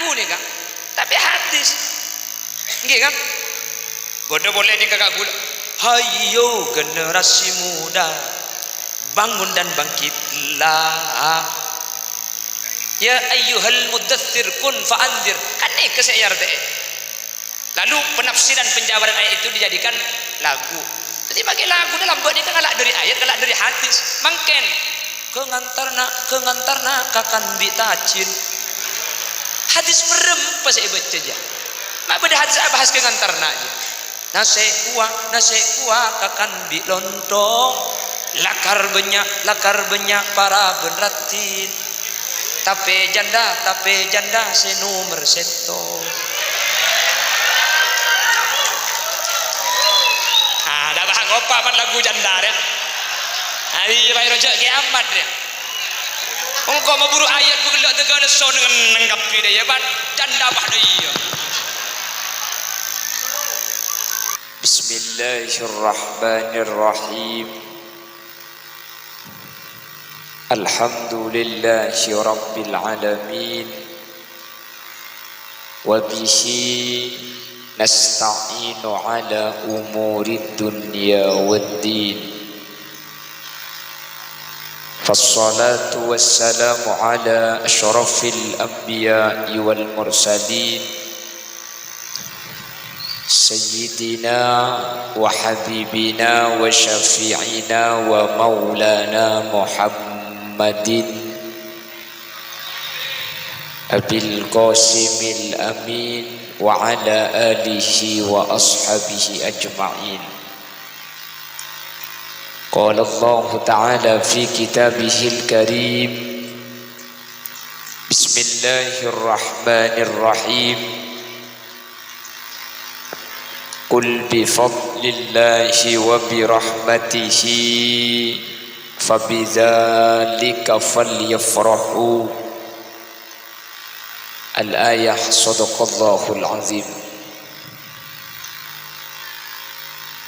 lagu nih kan, tapi hadis nggih kan bodoh boleh dikagak gula. Hayo generasi muda, bangun dan bangkitlah, ya ayyuhal muddaththir kun fa'andzir, kan nih kesayar deh. Lalu penafsiran penjabaran ayat itu dijadikan lagu. Jadi bagi lagu dalam buat ini kalak dari ayat, kalak dari hadis. Mangken kengantarna kakan bitacin. Hadis merem pas saya baca aja. Mak beda hadis bahas kengantarna aja. Nase kuah kakan bilontong. Lakar banyak para benratin. Tape janda senumer seto. Apa man lagu janda ya? Hari bayar rojak kiamat dia. Engkau mau buru ayat bukan lek tegal so dengan nanggapi dia ya ban janda bah dia. Bismillahirrahmanirrahim. Alhamdulillahi rabbil alamin. Wa bihi nasta'inu ala umurid dunya waddin. Fassalatu wassalamu ala asyrafil anbiya'i wal mursalin sayyidina wa habibina wa syafi'ina wa maulana Muhammadin Abil Qasimil Amin wa ala alihi wa ashabihi ajma'in. Qala Allah Ta'ala fi kitabihil karim. Bismillahirrahmanirrahim. Qul bi fadlillahi wa bi rahmatihi fabidzalika falyafrahu. Al-ayah sadaqallahul azim.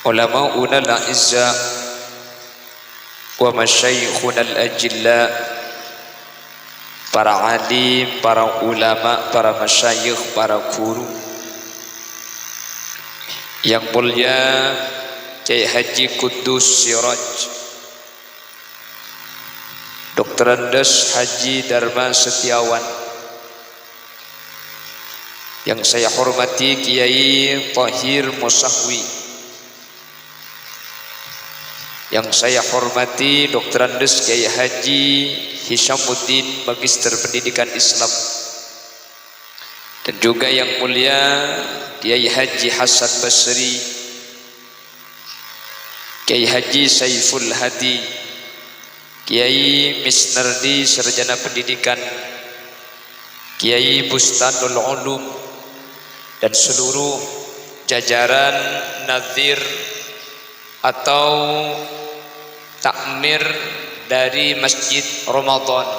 Ulama'una al-a'izza wa masyayikhuna al-ajilla, para alim, para ulama, para masyayikh, para guru yang mulia Kiai Haji Kudus Siraj, Dr. Andes Haji Dharma Setiawan, yang saya hormati Kiai Tahir Musahwi, yang saya hormati Dr. Andes Kiai Haji Hishamuddin, Magister Pendidikan Islam, dan juga yang mulia Kiai Haji Hasan Basri, Kiai Haji Saiful Hadi, Kiai Misnardi Sarjana Pendidikan, Kiai Bustanul Ulum, dan seluruh jajaran nadhir atau takmir dari Masjid Ramadan,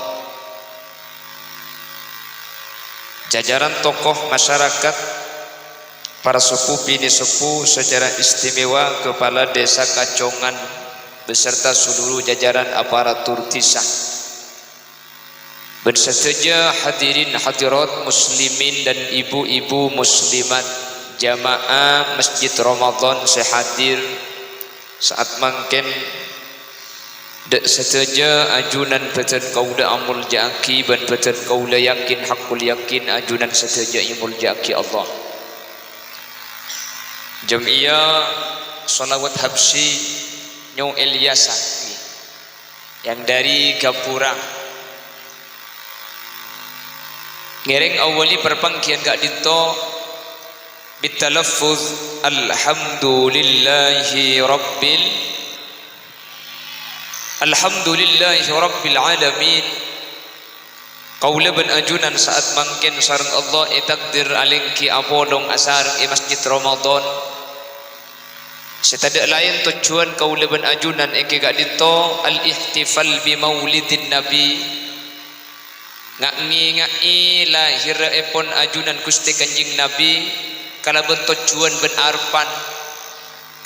jajaran tokoh masyarakat, para sepuh bini sepuh, secara istimewa Kepala Desa Kacongan beserta seluruh jajaran aparatur tisah, bersedia hadirin hadirat muslimin dan ibu-ibu muslimat, jamaah Masjid Ramadan sehadir saat mangken dek setuja ajunan betul kaula amul jaki ban betul kaula yakin hakul yakin ajunan setuja imul jaki Allah. Jamiah Salawat Habsyi New Eliasa yang dari Gapura ngereng awali perpangkian gak dito bitalaffuz alhamdulillahi rabbil alamin. Kaula ben ajunan saat mangken sareng Allah takdir alingki apodong asar Masjid Ramadan. Setada lain tujuan kaula ben ajunan eke gak dito al-ihtifal bi maulidin nabi, ngai lahir epon ajunan Gusti Kanjeng Nabi, kalaben tujuan ben arpan,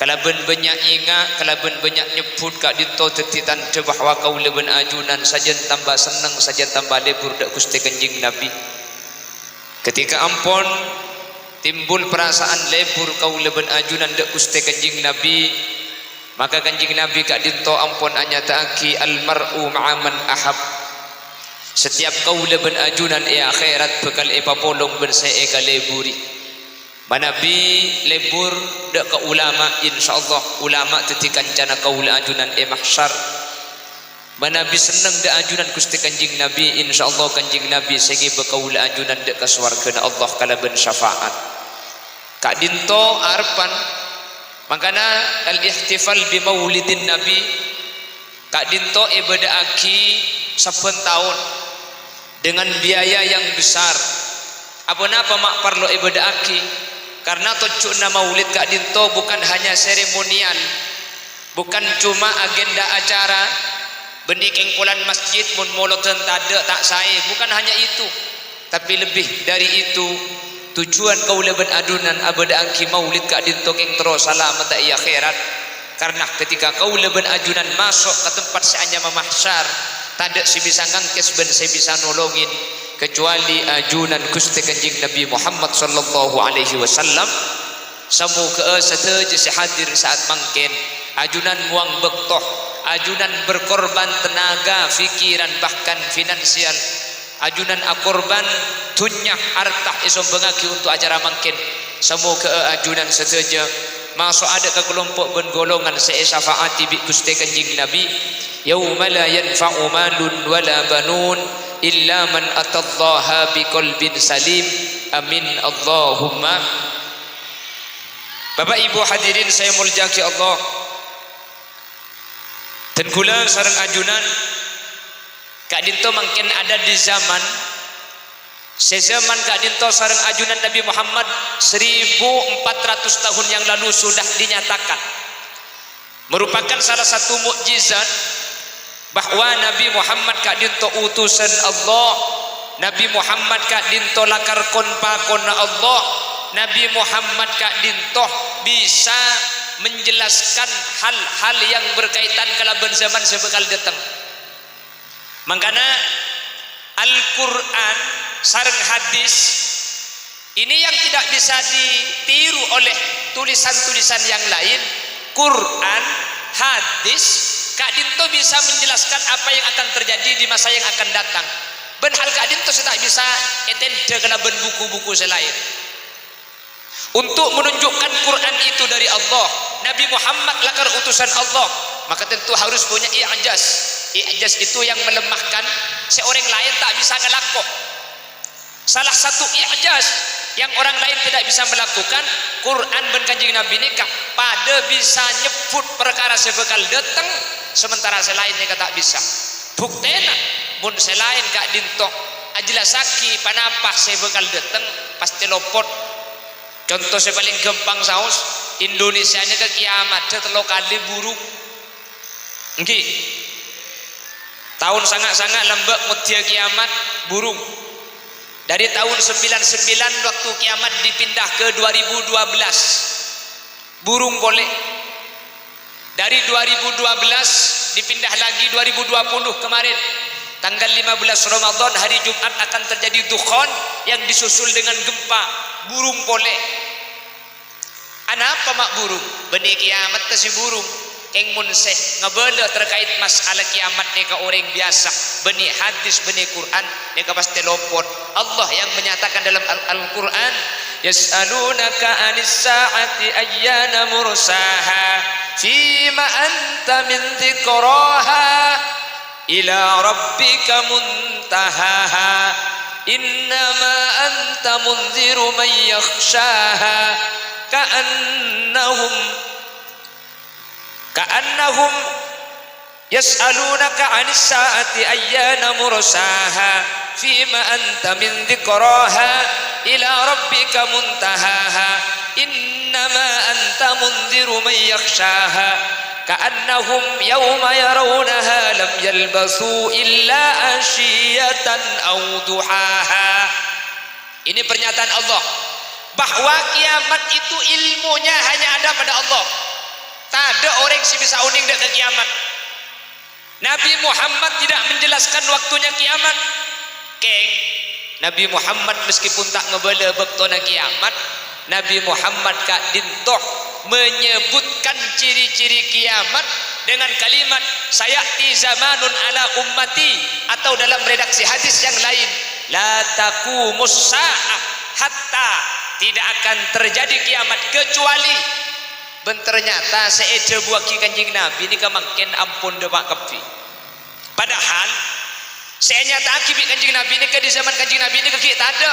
kalaben banyak ingat, kalaben banyak nyebut kak dito tetitan bahwa kaula ben ajunan sajen tambah seneng, sajen tambah lebur dak Gusti Kanjeng Nabi. Ketika ampun timbul perasaan lebur kaula ben ajunan dek Gusti Kanjeng Nabi, maka Kanjeng Nabi kak dinto ampun anyataaki almar'u ma'aman ahab. Setiap kaula ben ajunan akhirat bekal papolong ben saya leburi. Manabi lebur dek ka ulama, insyaallah ulama tetikan jana kaula ajunan mahsyar. Manabi seneng dek ajunan Gusti Kanjeng Nabi, insyaallah Kanjeng Nabi sengi bekaula ajunan dek ka swarga Allah kala ben syafaat. Kak dinto arpan makana al-ihtifal bi maulidin Nabi kak dinto ibadaaki saben tahun dengan biaya yang besar. Apa mak perlu ibadaaki? Karena tujuan maulid kak dinto bukan hanya seremonial, bukan cuma agenda acara bendiking pulan masjid mun moloten tade tak sae, bukan hanya itu, tapi lebih dari itu. Tujuan kaula ben adunan abadaangki maulid kak dinto keng terus salamat iya akhirat. Karena ketika kaula ben ajunan masuk ke tempat seanya mahsyar, tade si bisa ngangkes ben si bisa nolongin kecuali ajunan Gusti Kanjeng Nabi Muhammad sallallahu alaihi wasallam. Samu ke sateja si hadir saat mangken ajunan muang bektoh, ajunan berkorban tenaga, fikiran, bahkan finansial. Ajunan akorban tunyah harta iso bengaki untuk acara mangkin. Semua ke ajunan sateja masuk ada ke kelompok ben golongan syafaati bi Gusti Kanjeng Nabi. Yauma la yanfa'u malun wala banun illa man atallaha biqalbin salim. Amin Allahumma. Bapak Ibu hadirin saya muljaki Allah. Dan kula sareng ajunan kak dinto mungkin ada di zaman sezaman kak dinto sareng ajunan Nabi Muhammad 1400 tahun yang lalu sudah dinyatakan merupakan salah satu mukjizat bahwa Nabi Muhammad kak dinto utusan Allah. Nabi Muhammad kak dinto lakar kon pakon Allah. Nabi Muhammad kak dinto bisa menjelaskan hal-hal yang berkaitan kalaban zaman sebekal datang. Makanya Al-Quran sareng hadis ini yang tidak bisa ditiru oleh tulisan-tulisan yang lain. Quran, hadis, Kak Dinto bisa menjelaskan apa yang akan terjadi di masa yang akan datang. Ben hal Kak Dinto tidak bisa etende kalaban buku-buku selain. Untuk menunjukkan Quran itu dari Allah, Nabi Muhammad lakar utusan Allah, maka tentu harus punya i'jaz. I'jaz itu yang melemahkan seorang lain tak bisa ngelakukan. Salah satu i'jaz yang orang lain tidak bisa melakukan, Quran ben Kanjeng Nabi ini pada bisa nyebut perkara sebekal datang, sementara selain ini tak bisa. Buktena mun selain Kak Dinto ajelasaki panapah sebekal datang pasti lopot. Contoh saya paling gampang saus Indonesia ini ke kiamat telo kali buruk. Nggih. Tahun sangat-sangat lembek mutia kiamat burung. Dari tahun 99 waktu kiamat dipindah ke 2012. Burung boleh. Dari 2012 dipindah lagi 2020 kemarin. Tanggal 15 Ramadan hari Jumat akan terjadi dukhon yang disusul dengan gempa. Burung boleh. Apa mak burung? Benih kiamat si burung. Eng munseh ngabela terkait masalah kiamat neka orang biasa. Benih hadis, benih Quran neka pasti lopot. Allah yang menyatakan dalam Al-Quran, yas'alunaka anis sa'ati ayyana mursaha fima anta min dzikraha ila rabbika muntahaha innama anta munziru man yakhshaha ka'annahum yas'alunaka 'anis sa'ati ayyana mursaha fima anta min dzikraha ila rabbika muntahaha innama anta munziru man yakhshaha ka'annahum yawma yarawnaha lam yalbasu illa ashiyatan aw duhaha. Ini pernyataan Allah bahwa kiamat itu ilmunya hanya ada pada Allah. Tak ada orang yang bisa uning ke kiamat. Nabi Muhammad tidak menjelaskan waktunya kiamat. Keng, Nabi Muhammad meskipun tak ngebela bektona kiamat, Nabi Muhammad kak dintoh menyebutkan ciri-ciri kiamat dengan kalimat sayati zamanun ala ummati, atau dalam redaksi hadis yang lain la taqumus sa'ah hatta, tidak akan terjadi kiamat kecuali ben ternyata seeja buaki kanjing Nabi ini kemangkin ampun demak kepi. Padahal saya nyata akibat kanjing Nabi ini ke di zaman kanjing Nabi ini ke tak ada.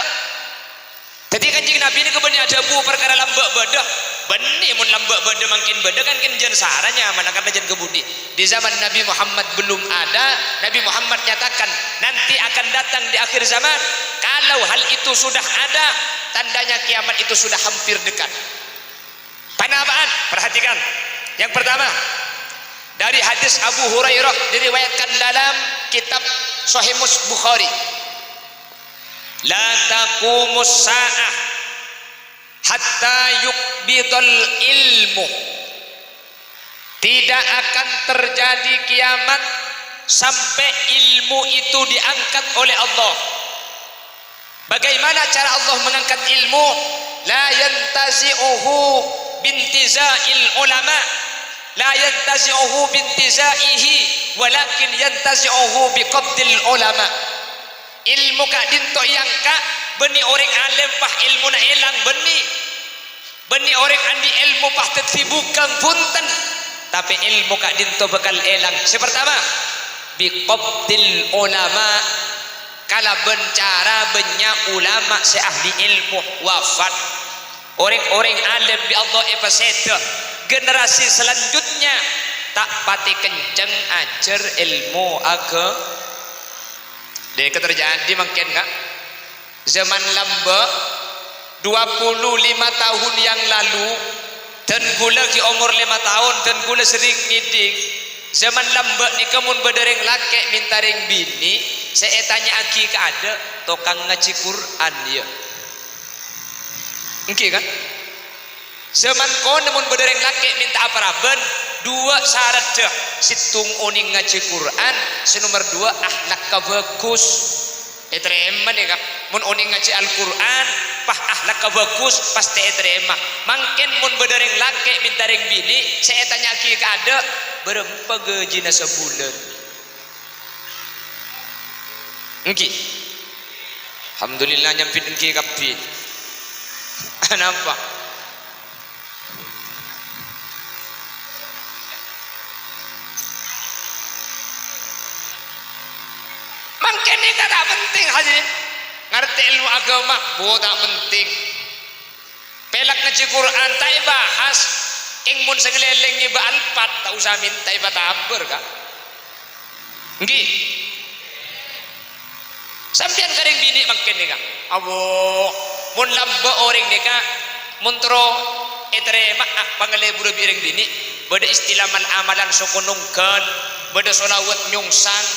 Jadi kanjing Nabi ini kebenar ada bu perkara lambak bedah. Benih mun lambak bedah makin bedah kan jen saranya mana karena jen kebudi. Di zaman Nabi Muhammad belum ada. Nabi Muhammad nyatakan nanti akan datang di akhir zaman. Kalau hal itu sudah ada, tandanya kiamat itu sudah hampir dekat. Penapaan? Perhatikan. Yang pertama, dari hadis Abu Hurairah diriwayatkan dalam kitab Sahih Bukhari. La taqumus sa'ah hatta yuqbidul ilmu. Tidak akan terjadi kiamat sampai ilmu itu diangkat oleh Allah. Bagaimana cara Allah mengangkat ilmu? La yantazi'uhu bintizail ulama, la yantazi'uhu bintizaihi, walakin yantazi'uhu biqabdil ulama. Ilmu kak dinto yang kak beni orang alim pah ilmu na elang beni orang andi ilmu pah tetibukang punten, tapi ilmu kak dinto bakal elang. Sepertama biqabdil ulama, kala bencara banyak ulama seahli ilmu wafat, orang-orang alim bi Allah epaseda, generasi selanjutnya tak pati kenceng ajar ilmu agama. Dan terjadi makin kak zaman lamba 25 tahun yang lalu, dan gula ki umur 5 tahun, dan gula sering ngiding zaman lamba ni kamun bedereng laki minta ring bini, saya tanya aki ke ada tokang ngaji Quran dia engke kan zaman kon namun bedereng laki minta apa raben dua syarat dah, situng oning ngaji Quran, senomor 2 akhlak ka bagus. Terima nih kak, mun oning ngaji Al-Quran pah akhlak ka bagus pasti terima. Mangken mun bedereng laki minta ring bini, saya tanya ki ka ada berapa gajina sebulan engki. Alhamdulillah nyampit engki kapi. Nampak ini kan tak penting hadirin, ngerti ilmu agama bu tak penting, pelak ngaji Quran tak bahas ing mun sengeleleng iba alpat tak usah minta iba taber kak nggih sampean kering bini makin nih kak Allah mun lamba orang nih kak muntro etere mak pangale buru biring bini beda istilaman amalan sokonungkan beda solawat nyungsang.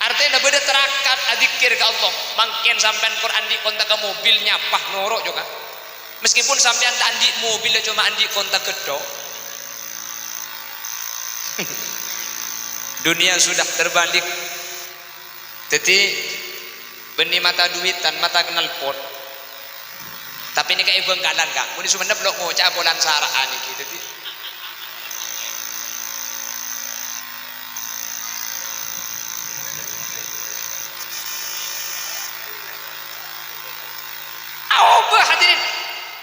Artinya beda terakat adikir ke Allah. Mungkin sampean Quran di kontak ke mobil nyapah norok juga. Meskipun sampean tak andi mobil cuma andi kontak gedok. Dunia sudah terbalik. Jadi benih mata duitan, mata kenal pot. Tapi ini kayak bengkalan kak. Muni sebenarnya belum ngocap bolan saraan gitu. Hadirin,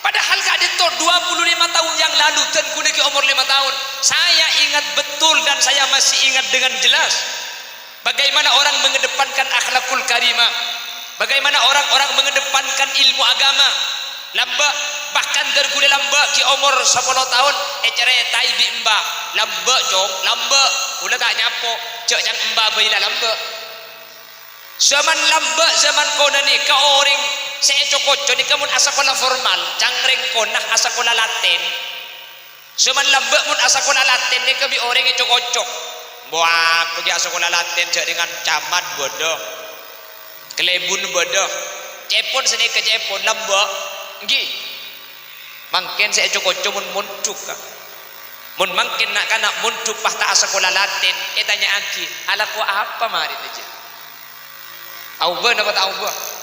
padahal kak itu 25 tahun yang lalu dan kuda ke umur 5 tahun saya ingat betul dan saya masih ingat dengan jelas bagaimana orang mengedepankan akhlakul karimah, bagaimana orang-orang mengedepankan ilmu agama lamba, bahkan dari kuda lamba ke umur 10 tahun ceretai bi mbak lamba cong lamba kuda tak nyapo cek yang mbak bayi lamba zaman lamba zaman kona ni ka orang saya cokot ni kamu asakola formal cangreng konah asakola latin zaman lambak mun asakola latin ni kabi orang yang cokocok buat pergi asakola latin cak dengan camat bodoh kelebun bodoh cepon sini ke cepon lambak ngi mungkin saya cokocok mun muncuk mun mungkin nak kana muncuk pah tak asakola latin tanya aki alaku apa mari aja auba dapat auba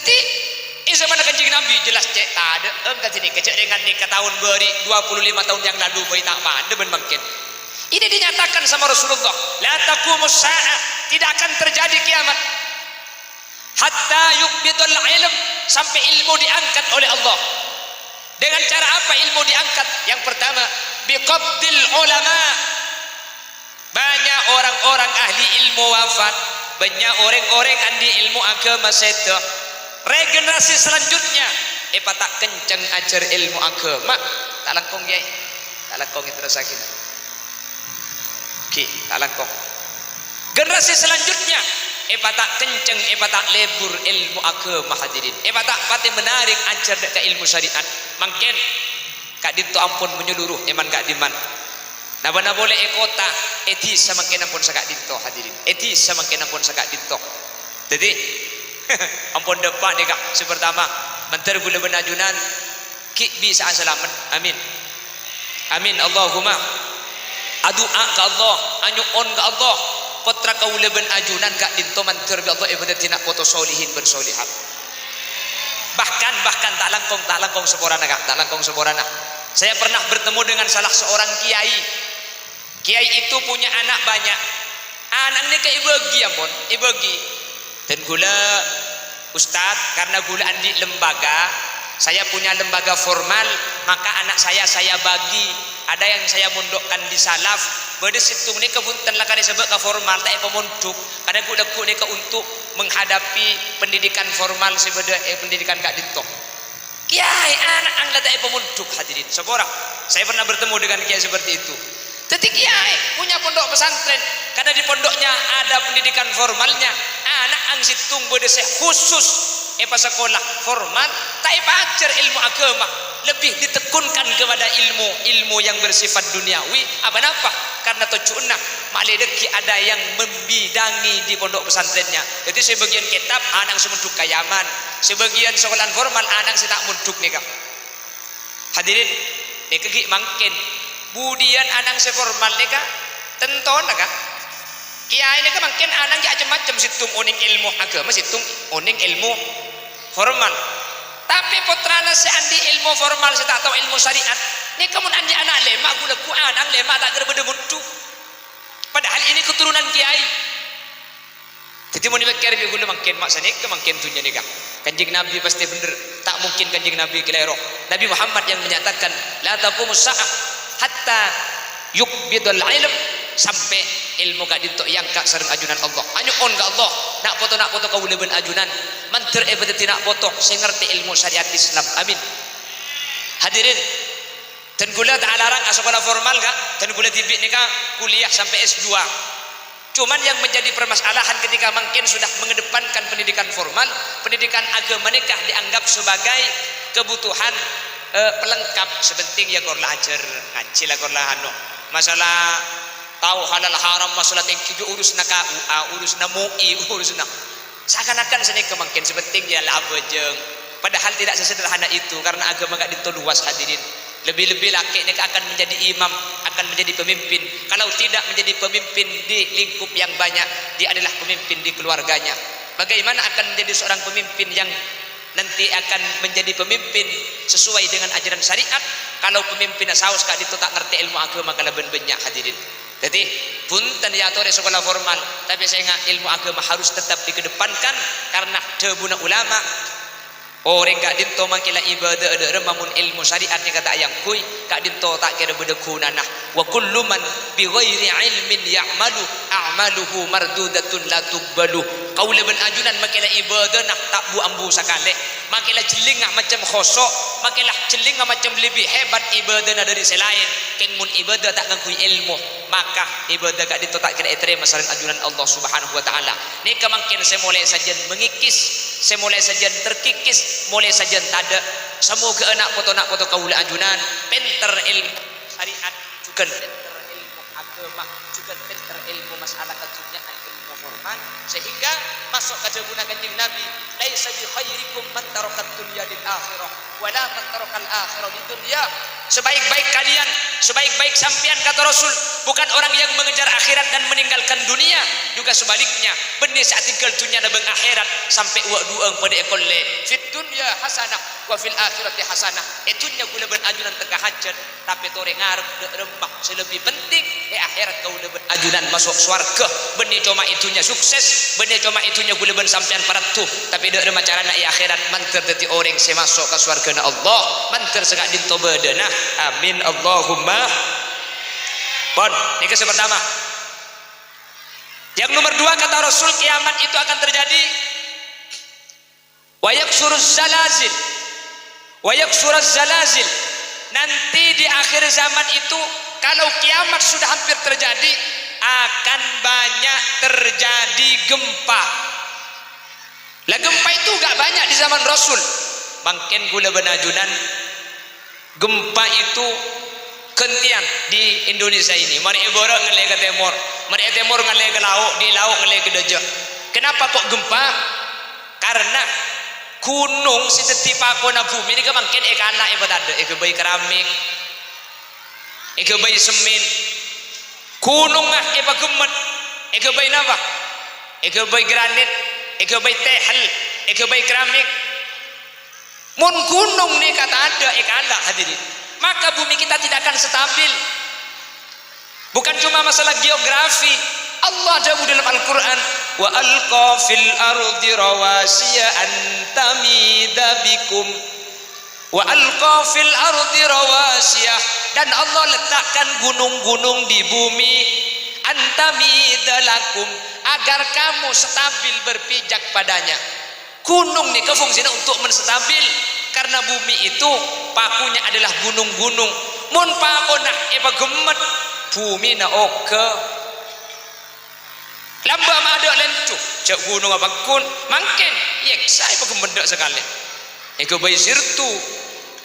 Jadi zaman Kanjeng Nabi jelas cek tak ada kat sini kecek dengan nikah tahun beri 25 tahun yang lalu beri tak ada ben mungkin. Ini dinyatakan sama Rasulullah, la taqumus saa'ah, tidak akan terjadi kiamat hatta yuqbidul ilm, sampai ilmu diangkat oleh Allah. Dengan cara apa ilmu diangkat? Yang pertama, biqabdil ulama. Banyak orang-orang ahli ilmu wafat, banyak orang-orang ahli ilmu agama seto. Regenerasi selanjutnya tak kenceng ajar ilmu agama, tak langkong kiai, tak langkong itu sakit. Ki, tak langkong. Generasi selanjutnya tak kenceng, tak lebur ilmu agama hadirin. Tak pati menarik ajar ke ilmu syariat. Mungkin kak dinto ampun menyeluruh eman kak diman. Nabana boleh ekota eti semakin ampun sakak dinto hadirin. Eti semakin ampun sakak dinto. Jadi ampun depan ni kak. Sepertama menteri gula benajunan ki bisa selamat. Amin. Amin Allahumma. Adua ke Allah, anyuon ke Allah. Potra kaula ben ajunan kak dinto menteri Allah ibadah tina foto solihin ben solihat. Bahkan tak langkong seborana kak, tak langkong seborana. Saya pernah bertemu dengan salah seorang kiai. Kiai itu punya anak banyak. Anak ni ke ibagi ampun, ibagi. Dan gula Ustadz, karena gula andi lembaga, saya punya lembaga formal, maka anak saya bagi. Ada yang saya mundukkan di salaf. Bade situ ni kebuntan lah kada sebab ke formal tak pemunduk. Kadang gula ni ke untuk menghadapi pendidikan formal sebeda pendidikan kak dinto. Kiai anak angla tak pemunduk hadirin. Seborang saya pernah bertemu dengan kiai seperti itu. Jadi kiai punya pondok pesantren, karena di pondoknya ada pendidikan formalnya. Anak ang situng bade khusus sekolah formal tak ajar ilmu agama, lebih ditekunkan kepada ilmu yang bersifat duniawi. Apa? Karena tujuannya maledeki ada yang membidangi di pondok pesantrennya. Jadi sebagian kitab anak semunduk kayaman, sebagian sekolah formal anak saya tak munduk nih kak. Hadirin, nih kegi mungkin budian anak seformal nih kak, tenton kak. Kiai ini kan mungkin anak macam-macam situng oning ilmu agama, situng oning ilmu formal. Tapi putrana seandi ilmu formal, saya tak tahu ilmu syariat. Ni kamu andi anak lema, gula ku anak lema tak gerbeda mutu. Padahal ini keturunan kiai. Jadi mau dipikir gula makin maksudnya makin tunya nikah. Kanjeng Nabi pasti benar. Tak mungkin kanjeng Nabi kelero. Nabi Muhammad yang menyatakan la taqumus saa'ah hatta yuqbidul ilm, sampai ilmu gak dintok yang kak sareng ajunan Allah. Anyuon ke Allah, nak foto kau leben ajunan. Mantir ebet nak foto, saya ngerti ilmu syariat Islam. Amin. Hadirin, dan gula tak larang sekolah formal kak, dan gula tibik nikah kuliah sampai S2. Cuman yang menjadi permasalahan ketika mungkin sudah mengedepankan pendidikan formal, pendidikan agama nikah dianggap sebagai kebutuhan pelengkap. Sepenting ya korla ajar ngaji lah korla hano. Masalah tahu halal haram, masalah yang kijo urus na KUA, urus na MUI, urus na seakan-akan seni kemungkin sepenting ya labejeng. Padahal tidak sesederhana itu, karena agama gak dito luas hadirin. Lebih-lebih laki ini akan menjadi imam, akan menjadi pemimpin. Kalau tidak menjadi pemimpin di lingkup yang banyak, dia adalah pemimpin di keluarganya. Bagaimana akan menjadi seorang pemimpin yang nanti akan menjadi pemimpin sesuai dengan ajaran syariat kalau pemimpin saus kak dito tak ngerti ilmu agama kalau banyak hadirin. Jadi punten ya atau sekolah formal, tapi saya ingat ilmu agama harus tetap dikedepankan karena debuna ulama. Orang kak dinto makilah ibadah ada remamun ilmu syariat ni kata ayang kui kak dinto tak kira beda kunanah wa kullu man bi ghairi ilmin ya'malu a'maluhu mardudatun la tuqbalu. Kau leben ajunan makilah ibadah nak tak bu ambu sakale, makilah jeling macam khosok, makilah jeling macam lebih hebat ibadah dari selain keng mun ibadah tak ngakui ilmu, maka ibadah kak dinto tak kira etere masalah ajunan Allah Subhanahu wa taala. Ni kemungkinan saya mulai saja mengikis, saya mulai saja terkikis, mulai saja tada. Semoga anak foto kaula ajunan pinter ilmu syariat juga pinter ilmu agama. agama juga terilmu masalah kedunyaan ilmu formal, sehingga masuk ke jabuna kanjeng Nabi, laisa bi khairikum man tarakat dunya lil akhirah wala man tarakal akhirah lid dunya. Sebaik-baik kalian, sebaik-baik sampean kata Rasul, bukan orang yang mengejar akhirat dan meninggalkan dunia, juga sebaliknya. Benih saat tinggal dunia nabeng akhirat sampai wa duang pada ekolle. Fit dunya hasanah wa fil akhirati hasanah. Itunya gula ben ajunan tengah hajat, tapi tore ngarep dek remah selebih penting akhirat kau leben ajunan masuk swarga. Benih cuma itunya sukses, benih cuma itunya gula ben sampean paratu, tapi dek remah carana akhirat manter dadi orang se masuk ke swarga na Allah, manter segak dinto badana. Amin Allahumma. Pon, ini yang pertama. Yang nomor dua kata Rasul, kiamat itu akan terjadi. Wa yaksuruz zalazil. Wa yaksuruz zalazil. Nanti di akhir zaman itu kalau kiamat sudah hampir terjadi, akan banyak terjadi gempa. Lah gempa itu gak banyak di zaman Rasul. Mungkin gula benajunan gempa itu kentian di Indonesia ini. Mari ibarat ngelai ke timur, mari timur ngelai ke laut, di laut ngelai ke dajah. Kenapa kok gempa? Karena gunung setiap pakona bumi ini kemungkin ekana ada, bayi keramik, bayi semen, gunung ah gemet, bayi napa, bayi granit, bayi tehel, bayi keramik. Mun gunung nih kata ada ekana hadirin, maka bumi kita tidak akan stabil. Bukan cuma masalah geografi. Allah jawab dalam Al-Quran, wa alqa fil ardi rawasiya an tamida bikum, wa alqa fil ardi rawasiya, dan Allah letakkan gunung-gunung di bumi an tamida lakum, agar kamu stabil berpijak padanya. Gunung nih kefungsinya untuk menstabil, karena bumi itu pakunya adalah gunung-gunung. Mun pakona eba gemet bumi na oke lamba ma ada lencu cak gunung apa kun mangken yek saya pagemendak sekali. Eko bayi sirtu,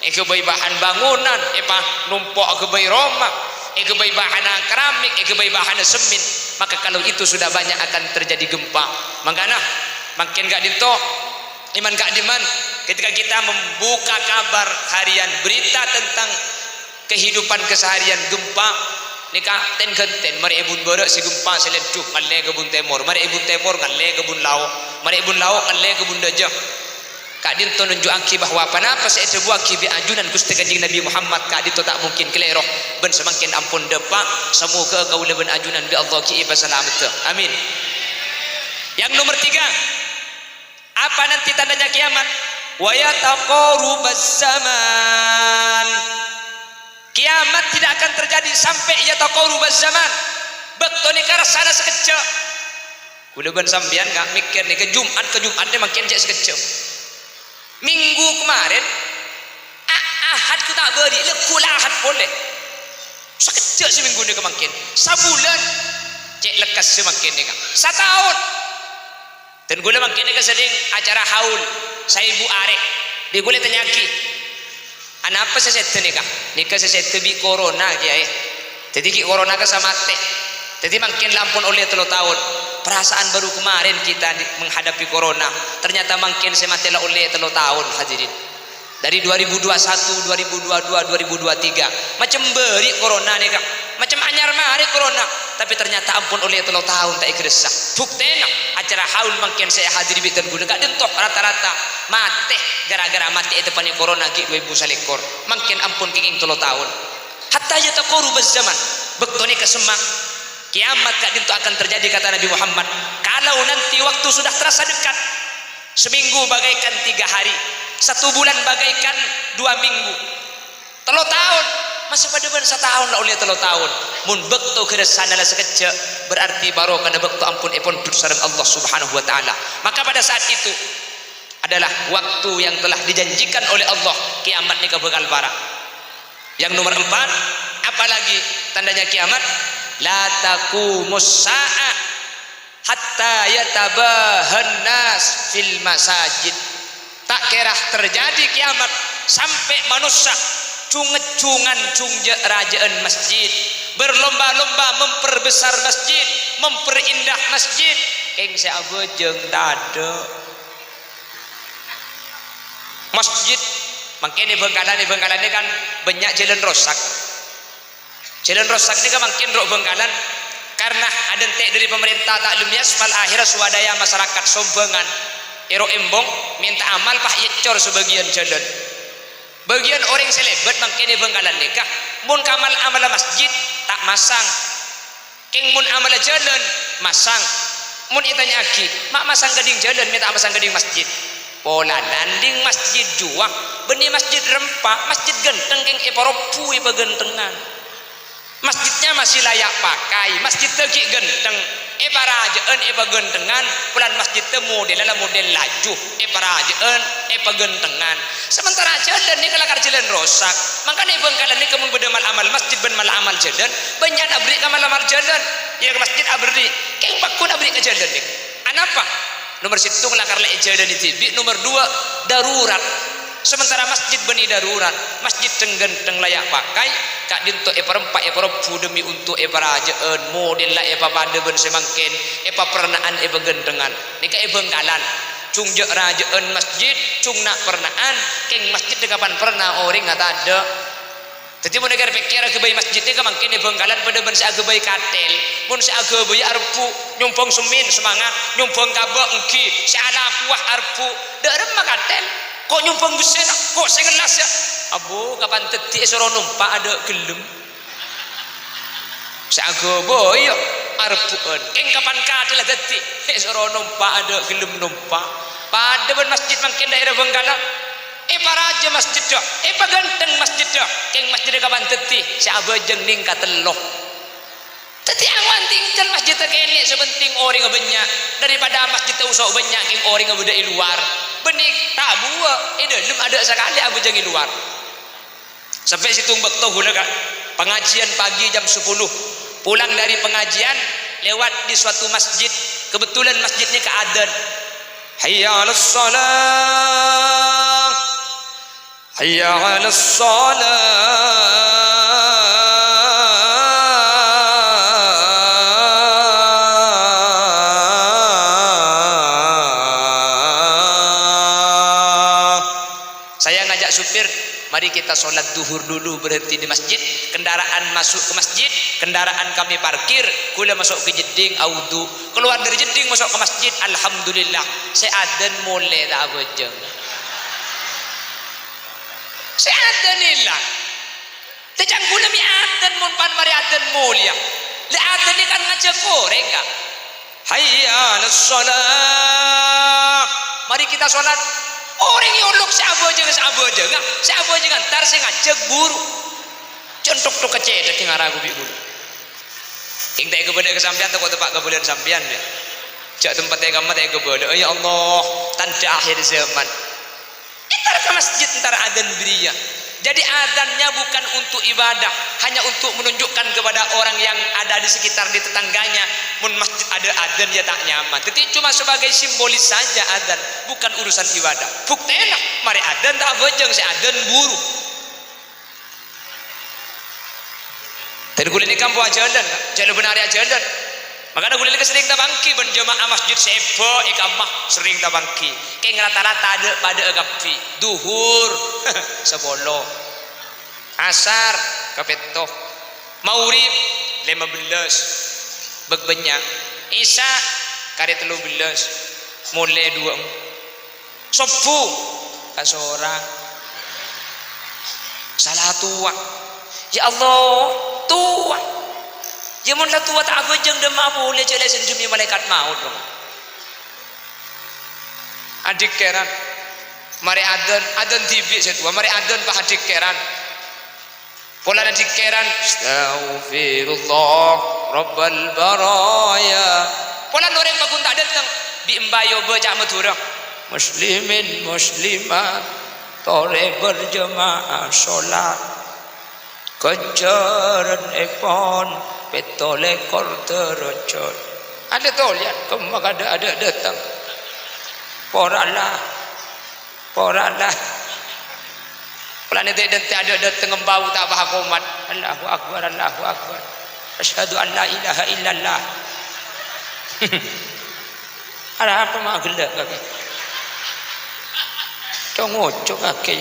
eko bayi bahan bangunan, epa numpuk eko bayi romak, eko bayi bahan keramik, eko bayi bahan semen. Maka kalau itu sudah banyak akan terjadi gempa. Makanya makin gak dinto iman gak diman ketika kita membuka kabar harian berita tentang kehidupan keseharian gempa nikah ten genten mari ibun berak si gempa seleduh ngalle kebun temur, mari ibun temur ngalle kebun lauk, mari ibun lauk ngalle kebun dajah. Kak dinto nunjuki bahwa apa saya terbuat kibi ajunan Gusti Kanjeng Nabi Muhammad kak dinto tak mungkin keleroh ben semakin ampun depak semoga kau leben ajunan bi Allah ki selamat. Amin. Yang nomor 3, apa nanti tandanya kiamat? Wa yataqarubaz zaman. Kiamat tidak akan terjadi sampai yataqarubaz zaman. Bektoni karasana sekejap. Udah ben sampean gak mikir nih ke Jumat makin cek sekejap. Minggu kemarin Ahad ku tak beri, lekul Ahad boleh. Sekejap seminggu ni kemakin. Sabulan cek lekas semakin ni kan. Setahun. Dan gula makin ni sering acara haul. Saya ibu arek. Dia gula tanyaki. Anak apa seset ni kah? Nikah seset bi corona dia Jadi ki corona ke sama teh. Jadi makin lampun oleh 3 tahun. Perasaan baru kemarin kita menghadapi corona. Ternyata makin sematela oleh 3 tahun hadirin. Dari 2021, 2022, 2023. Macam beri corona ni kah? Macam anyar mari corona. Tapi ternyata ampun oleh 3 tahun tak ikresah. Buktena acara haul makin saya hadir di terguna gak dentok rata-rata mati gara-gara mati itu pani corona ki 2021. Makin ampun kenging 3 tahun. Hatta yataqarubaz zaman. Bektoni kesemak kiamat gak dintu akan terjadi kata Nabi Muhammad. Kalau nanti waktu sudah terasa dekat, seminggu bagaikan 3 hari, 1 bulan bagaikan 2 minggu, 3 tahun masih pada ben 1 tahun lah oleh 3 tahun. Mun bekto keresana lah sekejap berarti baru kana bekto ampun ipun sareng Allah Subhanahu wa taala. Maka pada saat itu adalah waktu yang telah dijanjikan oleh Allah kiamat ni bakal parah. Yang nomor 4, apalagi tandanya kiamat? La taqumus sa'ah hatta yatabahan nas fil masajid. Tak kerah terjadi kiamat sampai manusia cungecungan cungje rajaan masjid, berlomba-lomba memperbesar masjid, memperindah masjid. Keng saya bejeng dada masjid. Makin di Bengkalan ini kan banyak jalan rosak. Jalan rosak ini kan makin rok Bengkalan karena ada entek dari pemerintah taklum aspal akhirnya swadaya masyarakat sombengan ero embong minta amal pak yecor sebagian jalan. Bagian orang selebet makin di Bengkalan nikah mun kamal amal masjid tak masang. Keng mun amal jalan masang. Mun itanya aki mak masang gading jalan minta masang gading masjid. Pola landing masjid juang benih masjid rempah masjid genteng keng eparopu ipa gentengan masjidnya masih layak pakai masjid tegi genteng eparajaan epa gentengan pulan masjid te model laju eparajaan epa gentengan sementara jalan ni kelakar jalan rosak makanya Bengkalan ni kemun bedemal amal masjid ben mal amal jalan banyak abri kamal amal jalan ya ke masjid abri keng bakun abri ke jalan ni anapa nomor situ kelakar le jalan di TV nomor 2 darurat sementara masjid beni darurat masjid tenggenteng layak pakai kak dinto eparempak eparopu demi untuk eparajaan model lah epa pada ben semangkin epa pernaan epa gentengan nika Bengkalan cung je rajaan masjid cung nak pernaan keng masjid kapan pernah orang ngata ada jadi mun negara pikir agebai masjid ni kamangkin di Bengkalan pada ben sa agebai katel mun sa agebai arpu nyumpang semin semangat nyumpang kabak engki sa ala kuah arpu derem katel kok nyumpang besen kok segelas ya abu kapan teti soro numpak ada gelem sa agebai arpuan keng kapan katel teti soro numpak ada gelem numpak pada ben masjid mangkin daerah Bengkalan paraja masjid dah ganteng masjid dah keng masjid kapan teti sa abajeng ning kateloh teti awan tinggal masjid kene sebenting orang banyak daripada masjid usah banyak keng orang beda di luar benik tak buah dalam ada sekali abajeng di luar sampai situ bekto hula kak pengajian pagi jam 10 pulang dari pengajian lewat di suatu masjid kebetulan masjidnya keadaan hayya 'alas shalah hayya 'alas shalah saya ngajak supir mari kita sholat duhur dulu berhenti di masjid kendaraan masuk ke masjid kendaraan kami parkir kula masuk ke jeding audu keluar dari jeding masuk ke masjid alhamdulillah saya adan mulai tak bejeng saya adan ilah tejang kula mi adan mun pan mari adan mulia le adan ni kan ngajak koreng kak hayya 'alas shalah mari kita sholat orang yang uluk siapa aja ntar saya ngajak buru contok tuh kecedek yang aragu bi bulu yang tak kepada kesampian tak kau tempat kemudian sampian ya jak tempat yang kamu tak kepada ya Allah tanda akhir zaman ntar ke masjid ntar adan beria jadi adannya bukan untuk ibadah hanya untuk menunjukkan kepada orang yang ada di sekitar di tetangganya mun masjid ada adan dia tak nyaman tapi cuma sebagai simbolis saja adan bukan urusan ibadah buktena mari adan tak bejeng si adan buru tadi kulit ini kampung ajalan jalan benar ajalan makanya kulit ini sering tabangki berjamaah masjid sebo ikamah sering tabangki kayak rata-rata ada pada agapi duhur sepolo asar kapetoh maurib 15 begbanyak isya kare 13 mulai 2 subuh kasorang salah tua ya Allah tua ya mun la tua tak bejeng demam boleh jelesin demi malaikat maut dong adik keran mari adan TV setua mari adan pak adik keran pola adik keran astaghfirullah rabbal baraya pola orang bakun tak datang di embayo baca maturah muslimin muslimat tore berjamaah sholat kejaran epon petole korterocot ada tuh lihat kemak ada datang poralah pelan itu dan ada datang bau tak apa komat Allahu akbar Asyhadu an la ilaha illallah. Ada apa mak gelak kaki? Congocok kaki.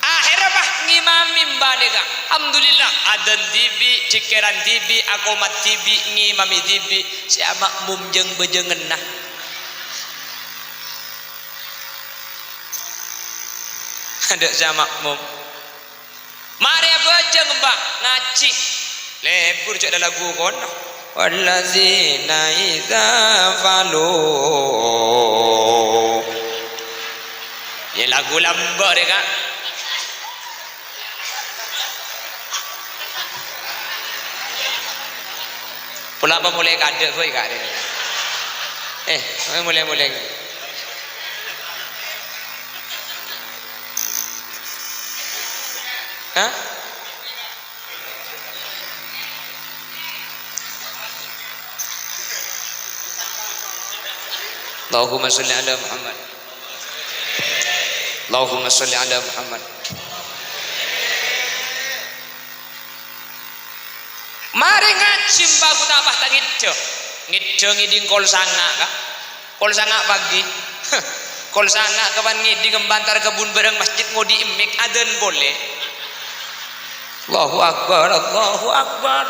Akhirnya bah ngimami mbalika. Alhamdulillah adan tibi, cikeran tibi, akomat tibi, ngimami tibi, si makmum jeung bejengen nah. Ada sama makmum. Mari bejeng mbak ngaji. Lebur cak ada lagu kono. Wallazina idza falu. Ya lagu lambar ya kak. Pula apa mulai kadek boy kak dia. Mulai. Hah? Allahumma sholli ala Muhammad. Allahumma sholli ala Muhammad. Mari ngaji baku tambah tangidjo. Ngidjo ngiding kol sanga kak. Kol sanga pagi. Kol sanga kapan ngiding ngembantar kebun bareng masjid ngodi imik aden boleh. Allahu akbar, Allahu akbar.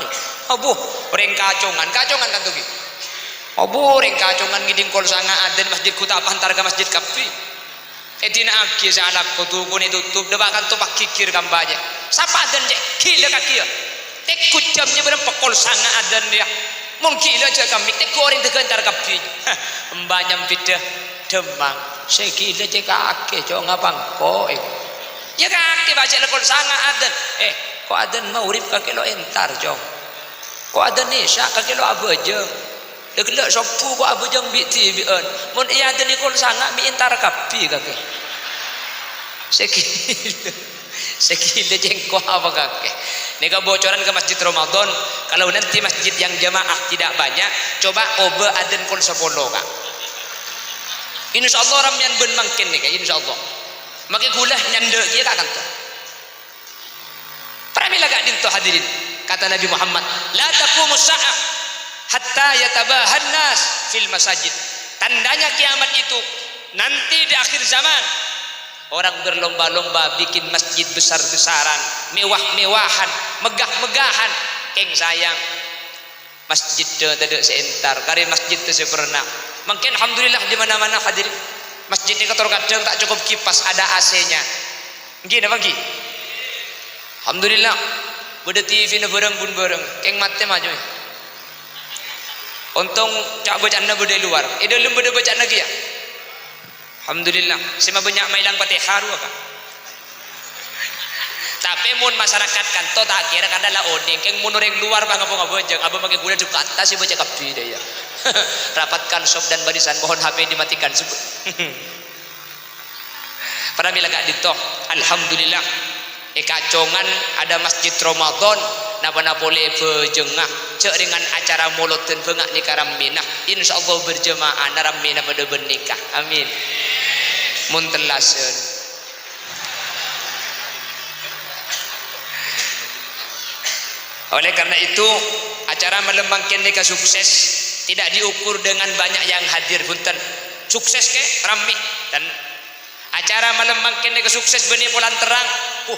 Abu ring kacongan kan tuh gitu. Abu ring kacongan ngiding kol sanga aden masjid kuta pantar ke masjid kafi. Edina aki salak kutukun tutup debakan tuh pak kikir kambaja. Sapa aden je gila kaki ya. Tekut jamnya berapa kol sanga aden dia. Mungkin aja kami tek goreng dekantar kafi. Mbanyam pidah demang. Segila je kaki jo ngapang ko. Ya kaki baca kol sanga aden. Kok adan maurib kaki lo entar jong. Kok adan nisya kaki lo abu aja. Degelak sopu kok abu jong biti bian. Mun iya adan ikol sangat mi entar kapi kaki. Sekila jengko apa kaki. Nega bocoran ke masjid Ramadan. Kalau nanti masjid yang jamaah tidak banyak, coba obe adan kol 10 kak. Insya Allah ramyan ben mangkin nih kak. Insya Allah. Maka gula nyanda dia tak akan tuh. Pramila gak dinto hadirin kata Nabi Muhammad la taqumus sa'ah hatta yatabahan nas fil masajid. Tandanya kiamat itu nanti di akhir zaman orang berlomba-lomba bikin masjid besar-besaran, mewah-mewahan, megah-megahan. Keng sayang masjid tidak seentar kari masjid itu sempurna. Mungkin alhamdulillah di mana-mana hadirin masjid ini kadang tak cukup kipas ada AC-nya. Gini apa gini? Alhamdulillah beda TV na bareng bun bareng keng mate maju. Untung cak bacana beda luar. Dalam beda bacana kia. Alhamdulillah sema banyak mailang Fatihah ka. Tapi mun masyarakat kan to tak kira kadala odeng keng mun orang luar bang apa ngabojeng aba make gula juga atas si baca kapi dia. Rapatkan sop dan barisan mohon HP dimatikan sebut. Para bila gak ditoh alhamdulillah kacongan ada masjid Ramadan napa boleh berjengah cek dengan acara mulut dan bengak nikah raminah insyaallah berjemaah naramina pada bernikah amin muntelasen oleh karena itu acara melembangkan nikah sukses tidak diukur dengan banyak yang hadir punten sukses ke rami dan acara melembangkan nikah sukses benih pulang terang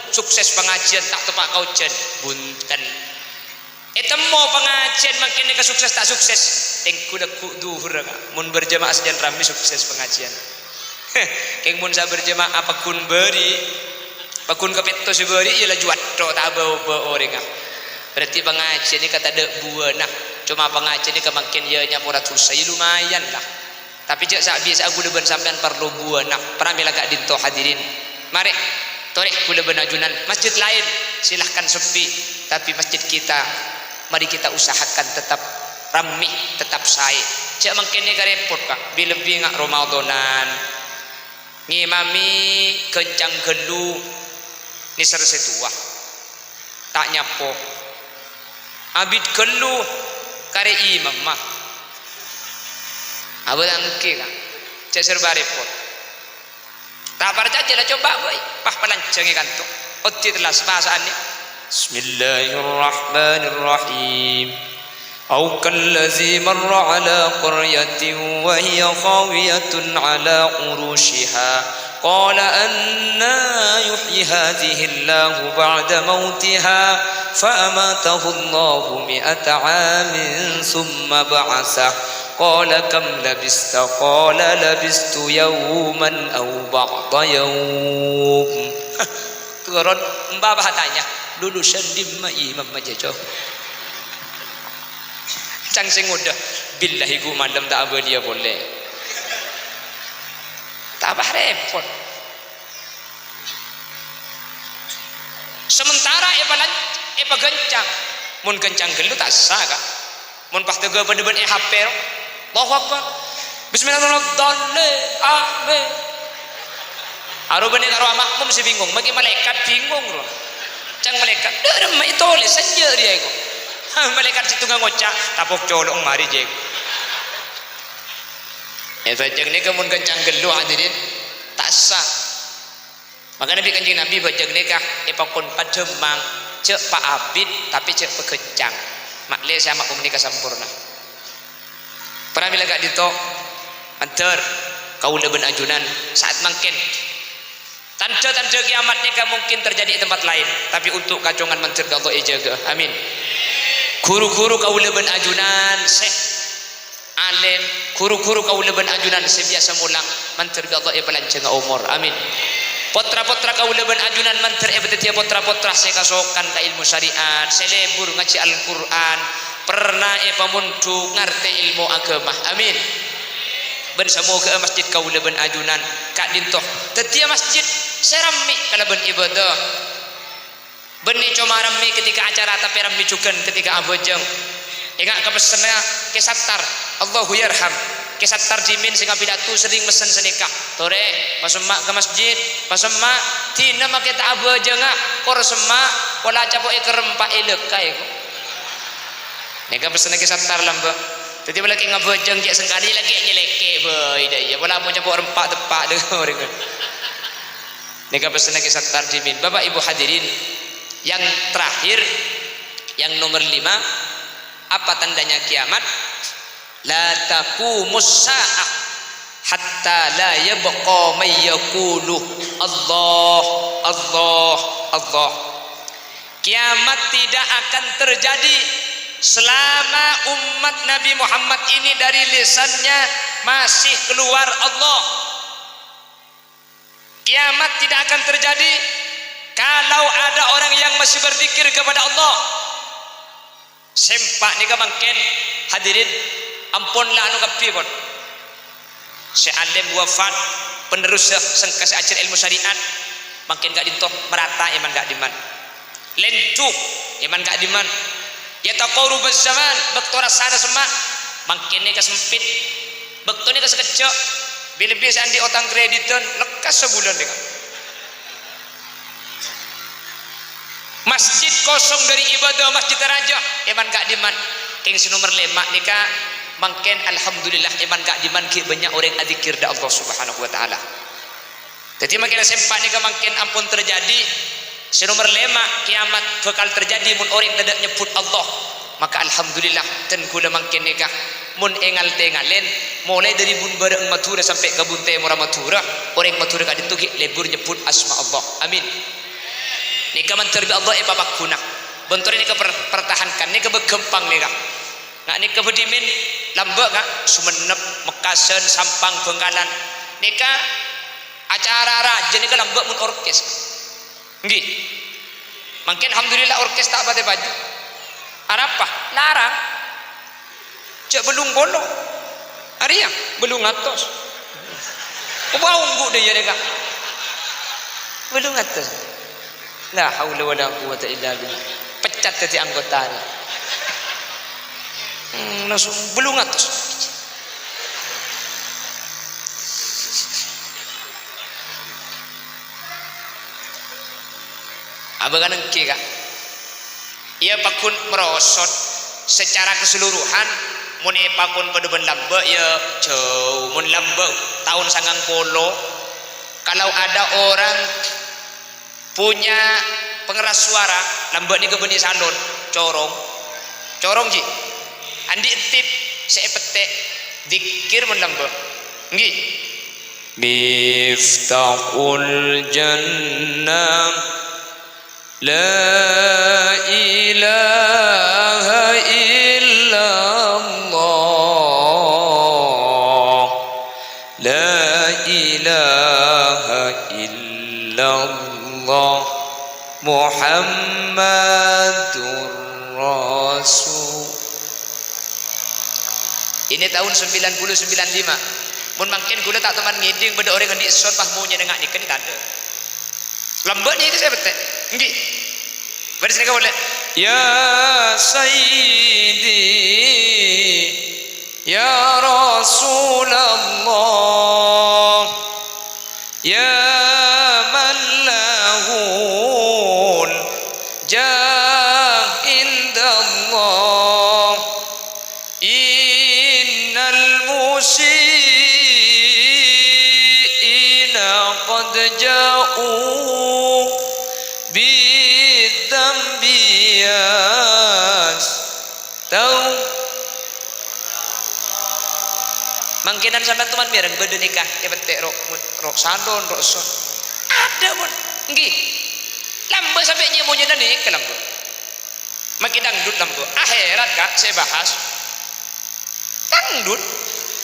sukses pengajian tak tepak kaujen bunten etemo pengajian makin nikah sukses tak sukses tengku deku duhur mun berjemaah sejan rami sukses pengajian keng mun sa berjemaah apa kun beri pakun kepetto si beri ialah juat do tak bau orang berarti pengajian ini kata dek buana cuma pengajian ini kemakin ianya murat susah lumayan lah tapi jak sak biasa aku deban sampean perlu buana pernah bila gak dinto hadirin mari torek kula benajunan masjid lain silahkan sepi tapi masjid kita mari kita usahakan tetap ramai tetap sae cek mangkene ka repot kak lebih ngak Ramadanan ngimami kencang gelu ni setua tak nyapo abid gelu kare imam mah abang angke kak cek serba repot tak percaya lah coba boy pah pelancangi kantor Otti telas bahasaannya. Bismillahirrahmanirrahim. Au kallazi marra ala qaryatin wa hiya khawiyatun ala urushiha qala anna yuhyi hadhihi Allahu ba'da mautiha fa amatahu Allahu mi'ata 'amin thumma ba'athah qala kam labista qala labistu yawman aw ba'da yawm. Turun mbah tanya lulusan di imam majajo cang sing udah billahi ku malam tak apa dia boleh tak apa repot. Sementara epa gencang mun gencang gelu tak sah kak mun pas tega pada HP Allahu Akbar bismillahirrahmanirrahim amin aru benih karo makmum si bingung bagi malaikat bingung loh cang malaikat dah mai tole saja dia itu malaikat situ ngocak tapok colong mari jeng bajang ni kemun kencang gelu hadirin tak sah. Maka Nabi Kanjeng Nabi bajang ni kah epakon pademang cek pak abid tapi cek pekencang makle sama komunikasi sempurna. Pernah bila gak dito antar kau leben ajunan saat mungkin tanda-tanda kiamat ni kan mungkin terjadi di tempat lain tapi untuk kacongan mentir Allah jaga amin. Guru-guru kau leben ajunan seh alim guru-guru kau leben ajunan sebiasa mulang mentir Allah pelanceng umur amin. Potra-potra kau leben ajunan mentir betetia potra-potra saya kasokan ke ilmu syariat selebur ngaji Al-Quran pernah pamuntu ngerti ilmu agama amin. Ben semua ke masjid kau leben ajunan kak dintoh tetia masjid serami kalau ben ibadah beni cuma rami ketika acara tapi rami juga ketika abojeng ingat kepesannya kesattar Allahu yarham kesattar jimin sehingga pidato sering mesen senikah tore pasemak ke masjid pasemak tina make tak abojeng kor semak pola capo ikerempak elekai nega pesannya kesattar lamba jadi bila kita ngabojeng dia sekali lagi nyeleke boy dah ya pola mau capo rempak tepak dengan orang nega pesannya kesattar jimin. Bapak Ibu hadirin yang terakhir yang nomor 5 apa tandanya kiamat la taqumus saah hatta la yabqa may yaqulu Allah Allah Allah. Kiamat tidak akan terjadi selama umat Nabi Muhammad ini dari lisannya masih keluar Allah. Kiamat tidak akan terjadi kalau ada orang yang masih berzikir kepada Allah. Sempak ni ka mungkin hadirin ampunlah anu kapi kon. Si alim wafat penerus sengkas ajar ilmu syariat makin gak dintoh merata iman gak diman. Lentu iman gak diman. Ya taqarub zaman bekto rasana semak makin ni kesempit. Bekto ni kesekecok bila-bila andi otang kreditan lekas sebulan dengan masjid kosong dari ibadah masjid raja iman gak diman king nomor 5 nikah mungkin alhamdulillah iman gak diman ki banyak orang adzikir da Allah Subhanahu wa taala. Jadi makin sempat nikah mungkin ampun terjadi nomor 5 kiamat bakal terjadi mun orang tidak nyebut Allah maka alhamdulillah dan kula mungkin nikah mun engal tengalen mulai dari bun bareng matura sampai ke bunte murah matura orang matura gak dituki lebur nyebut asma Allah amin. Nika menterbi Allah babak guna bentur ini pertahankan nika begempang nika nggak nika bedimin lambek kak Sumenep Mekasen Sampang Bengkalan nika acara raja nika lambek mun orkes nggih mungkin alhamdulillah orkes tak bate baju arapah larang cek belum bolo hari ya belum ngatos bau nggu dia nika belum ngatos. La haula wala quwata illa billah. Pecat tadi anggota ni. Langsung belum ngatus. Abang nengki kak. Ia pakun merosot secara keseluruhan. Mun pakun pada lamba ya jauh. Mun lamba tahun 90. Kalau ada orang punya pengeras suara lambat ni ke benih salon corong ji andi tip saya petek dikir menambah nggih miftahul jannah la ilaha illallah la ilaha illallah Muhammadur Rasul. Ini tahun 90-95. Mun mungkin gula tak teman ngiding beda orang ngendi son pahmunya dengan ni kan ada. Lambat ni itu saya betul. Nggih. Bari sini boleh. Ya Sayyidi Ya Rasulullah Ya man lahul jah indallah innal musiina qad ja'u bidzambi tahu mangkinan sampean teman mireng bede nikah ya petek rok salon rok son ada pun nggih lambe sampai nyemunya nih ke lambe makin dangdut lambe akhirat kak saya bahas dangdut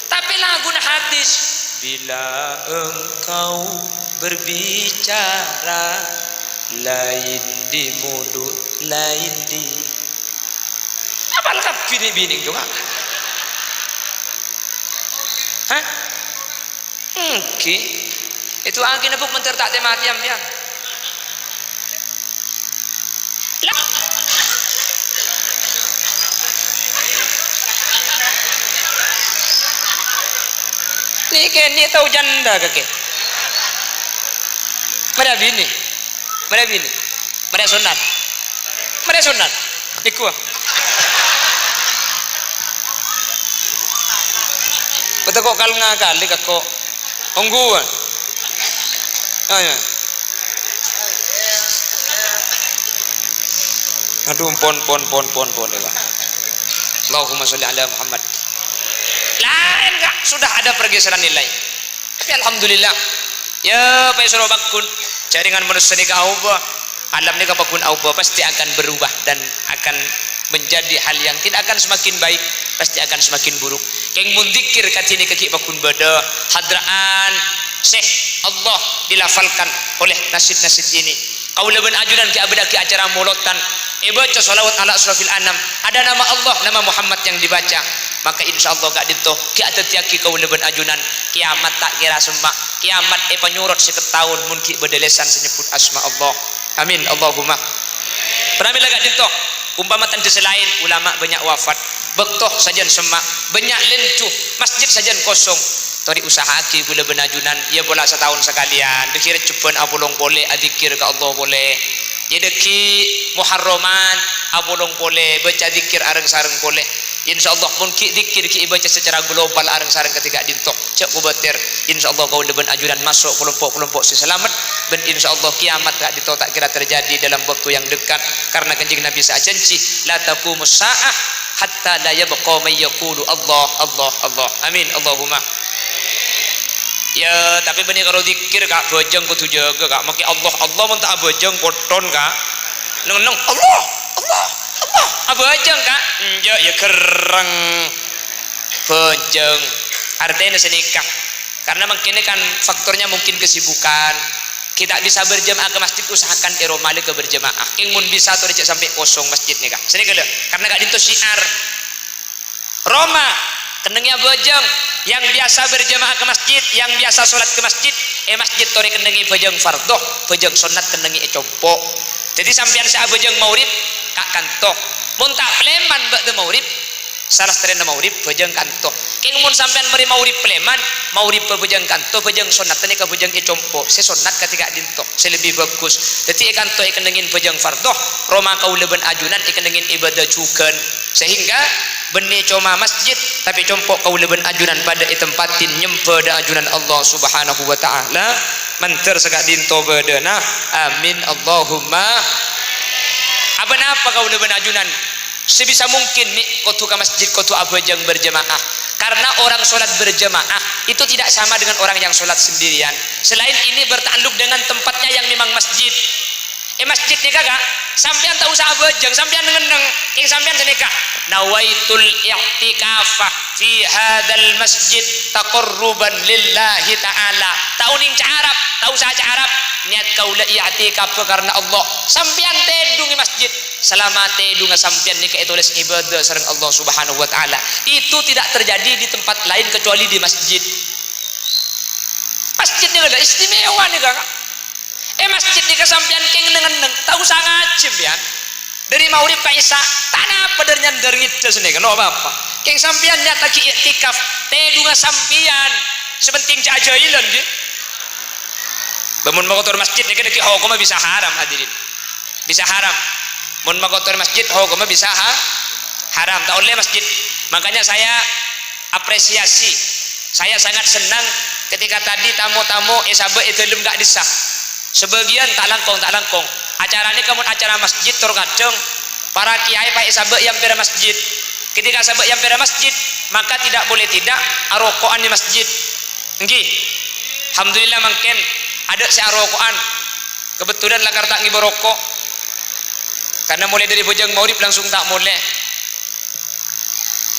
tapi lagu hadis bila engkau berbicara lain di mulut lain di apalagi bini-bini juga hah oke itu angin apa menter tak mati ambiang ni kini tahu janda kake mereka bini mereka sunat niku betul kok kal ngakali kok ongguan ayo aduh pon ya Allahumma sholli ala Muhammad lain enggak sudah ada pergeseran nilai tapi alhamdulillah ya Pak Isro Bakun jaringan manusia nikah Allah alam nikah bakun Allah pasti akan berubah dan akan menjadi hal yang tidak akan semakin baik pasti akan semakin buruk keng mundikir katini kaki bakun bada hadraan Syekh Allah dilafalkan oleh nasid-nasid ini kaula ben ajudan ki abada ki acara molotan baca salawat ala asrafil anam ada nama Allah nama Muhammad yang dibaca maka insyaallah gak dito ki atetiaki kaula ben ajunan kiamat tak kira semak kiamat penyurut seketahun mun ki bedelesan senyebut asma Allah amin Allahumma pramila gak dito umpama tante selain ulama banyak wafat bektoh sajan semak banyak lentuh masjid sajan kosong tori usahaki gula benajunan ya bola setahun sekalian dikira cepen apolong boleh adzikir ke Allah boleh ya deki muharraman apolong boleh baca zikir areng sareng boleh insyaallah pun ki zikir ki baca secara global areng sareng ketika dintok cek kubatir insyaallah kau leben ajudan masuk kelompok-kelompok si selamat ben insyaallah kiamat tak dito tak kira terjadi dalam waktu yang dekat karena kanjeng Nabi saat janji la taqumus saah hatta la yabqa may yaqulu Allah Allah Allah amin Allahumma ya tapi benih kalau zikir kak bojeng kudu jaga kak maki Allah Allah mun tak bojeng koton kak neng Allah Allah Allah bojeng kak ya kereng bojeng artinya senikah karena mungkin kan faktornya mungkin kesibukan kita bisa berjemaah ke masjid usahakan eromali ke berjemaah king mun bisa tuh dicek sampai kosong masjid nih kak sini kada karena gak dintu syiar Roma kendengnya bojeng yang biasa berjemaah ke masjid yang biasa sholat ke masjid masjid tori kendengi bojeng fardoh bojeng sunat kendengi compok jadi sampean saya bojeng maurib kak kantoh mun tak pleman bak de maurib salah seterena maurib bojeng kantoh Keng mun sampean meri maurip pleman, maurip pebejeng kanto, pejeng sunat tani ka pejeng icompo. Se sunat ketika dinto, se lebih bagus. Dadi kanto ikan dengin pejeng fardoh, roma kau leben ajunan ikan dengin ibadah cuken. Sehingga benih coma masjid tapi compok kau leben ajunan pada tempatin nyempe da ajunan Allah Subhanahu wa taala. Manter segak dinto bedena. Amin Allahumma. Apa kau leben ajunan? Sebisa mungkin nih kotu ke masjid, kotu abajang berjemaah, karena orang sholat berjemaah itu tidak sama dengan orang yang sholat sendirian. Selain ini bertakluk dengan tempatnya yang memang masjid. Masjid nih kagak sampean tak usah abajang, sampean ngeneng yang sampean senika nawaitul i'tikafah fi hadzal masjid taqarruban lillahi ta'ala. Tauning Arab, tahu saja Arab, niat kaula i'tikaf karena Allah. Sampean tedung di masjid, selama tedung sampean nika tulis ibadah sareng Allah Subhanahu wa taala. Itu tidak terjadi di tempat lain kecuali di masjid. Masjid nih ada istimewa nih kakak. Masjid nika sampean keng neng tahu sangat cimpian. Dari maurib ka isya tanah padernya dari itu sendiri kan apa keng sampean nyata ki i'tikaf tedung sampean sepenting cajailan dia. Bangun makotor masjid nih kena hukum bisa haram hadirin, bisa haram. Mun makotor masjid hukum bisa haram. Tak oleh masjid. Makanya saya apresiasi, saya sangat senang ketika tadi tamu-tamu sahabat itu belum gak disah. Sebagian tak langkong. Acara ini kamu acara masjid terkadang para kiai pak sahabat yang pera masjid. Ketika sahabat yang pera masjid maka tidak boleh tidak arokoan di masjid. Nggih. Alhamdulillah mungkin ada si arokoan. Kebetulan lakar tak ngiborokok. Karena mulai dari bojang maurib langsung tak mulai.